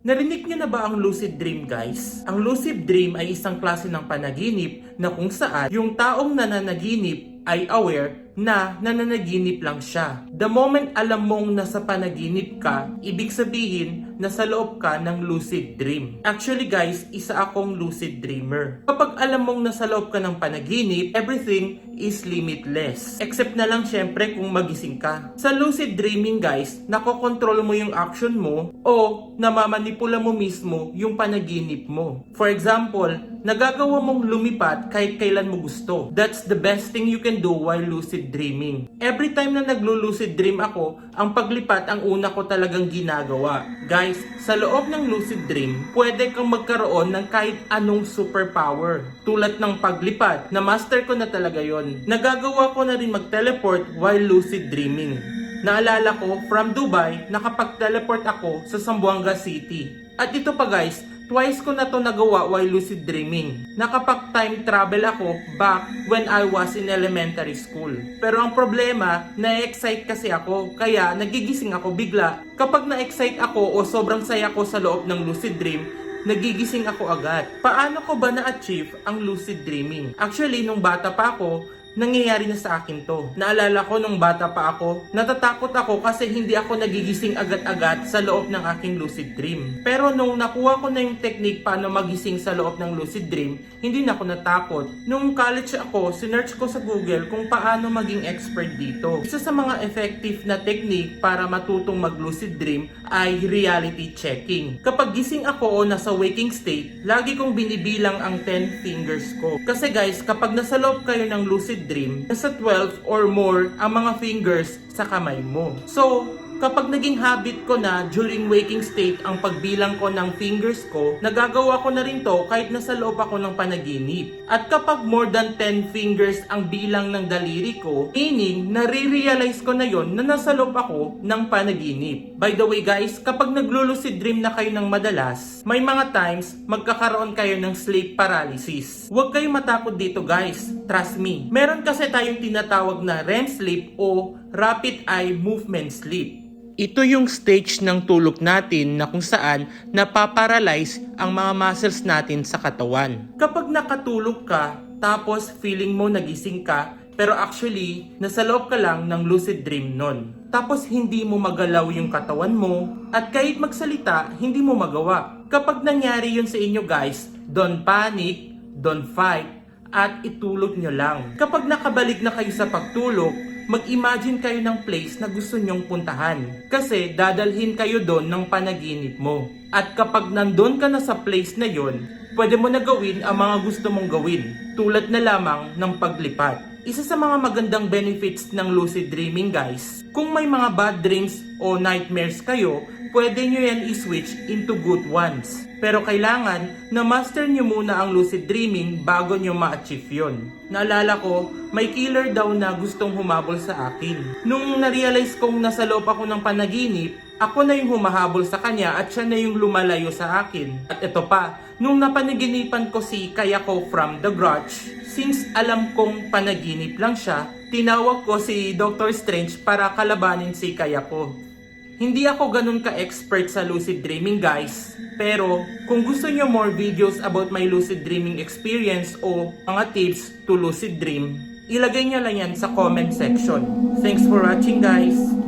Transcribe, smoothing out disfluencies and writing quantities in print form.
Narinig niyo na ba ang lucid dream, guys? Ang lucid dream ay isang klase ng panaginip na kung saan yung taong nananaginip ay aware na nananaginip lang siya. The moment alam mong nasa panaginip ka, ibig sabihin nasa loob ka ng lucid dream. Actually guys, isa akong lucid dreamer. Kapag alam mong nasa loob ka ng panaginip, everything is limitless. Except na lang syempre kung magising ka. Sa lucid dreaming guys, nakokontrol mo yung action mo o namamanipula mo mismo yung panaginip mo. For example, nagagawa mong lumipat kahit kailan mo gusto. That's the best thing you can do while lucid dreaming. Every time na naglo-lucid dream ako, ang paglipat ang una ko talagang ginagawa. Guys, sa loob ng lucid dream, pwede kang magkaroon ng kahit anong superpower. Tulad ng paglipat, na master ko na talaga yon. Nagagawa ko na rin mag-teleport while lucid dreaming. Naalala ko, from Dubai, nakapag-teleport ako sa Zamboanga City. At ito pa guys, twice ko na to nagawa while lucid dreaming. Nakapag-time travel ako back when I was in elementary school. Pero ang problema, na-excite kasi ako, kaya nagigising ako bigla. Kapag na-excite ako o sobrang saya ko sa loob ng lucid dream, nagigising ako agad. Paano ko ba na-achieve ang lucid dreaming? Actually, nung bata pa ako, nangyayari na sa akin to. Naalala ko nung bata pa ako, natatakot ako kasi hindi ako nagigising agad-agad sa loob ng aking lucid dream. Pero nung nakuha ko na yung technique paano magising sa loob ng lucid dream, hindi na ako natakot. Nung college ako, sinearch ko sa Google kung paano maging expert dito. Isa sa mga effective na technique para matutong mag-lucid dream ay reality checking. Kapag gising ako o nasa waking state, lagi kong binibilang ang 10 fingers ko. Kasi guys, kapag nasa loob kayo ng lucid dream, nasa 12 or more ang mga fingers sa kamay mo. So, kapag naging habit ko na during waking state ang pagbilang ko ng fingers ko, nagagawa ko na rin to kahit nasa loob ako ng panaginip. At kapag more than 10 fingers ang bilang ng daliri ko, meaning nare-realize ko na yon na nasa loob ako ng panaginip. By the way guys, kapag naglo-lucid dream na kayo ng madalas, may mga times magkakaroon kayo ng sleep paralysis. Huwag kayong matakot dito guys, trust me. Meron kasi tayong tinatawag na REM sleep o Rapid Eye Movement Sleep. Ito yung stage ng tulog natin na kung saan napaparalyze ang mga muscles natin sa katawan. Kapag nakatulog ka, tapos feeling mo nagising ka, pero actually, nasa loob ka lang ng lucid dream nun. Tapos hindi mo magalaw yung katawan mo, at kahit magsalita, hindi mo magawa. Kapag nangyari yun sa inyo guys, don't panic, don't fight, at itulog nyo lang. Kapag nakabalik na kayo sa pagtulog, mag-imagine kayo ng place na gusto nyong puntahan. Kasi dadalhin kayo doon ng panaginip mo. At kapag nandun ka na sa place na yon, pwede mo na gawin ang mga gusto mong gawin. Tulad na lamang ng paglipat. Isa sa mga magandang benefits ng lucid dreaming guys, kung may mga bad dreams o nightmares kayo, pwede nyo yan i-switch into good ones. Pero kailangan na master nyo muna ang lucid dreaming bago nyo ma-achieve yun. Naalala ko, may killer daw na gustong humabol sa akin. Nung na-realize kong nasa loob ako ng panaginip, ako na yung humahabol sa kanya at siya na yung lumalayo sa akin. At ito pa, nung napanaginipan ko si Kayako from The Grudge, since alam kong panaginip lang siya, tinawag ko si Dr. Strange para kalabanin si Kayako. Hindi ako ganun ka-expert sa lucid dreaming guys, pero kung gusto nyo more videos about my lucid dreaming experience o mga tips to lucid dream, ilagay nyo lang yan sa comment section. Thanks for watching guys!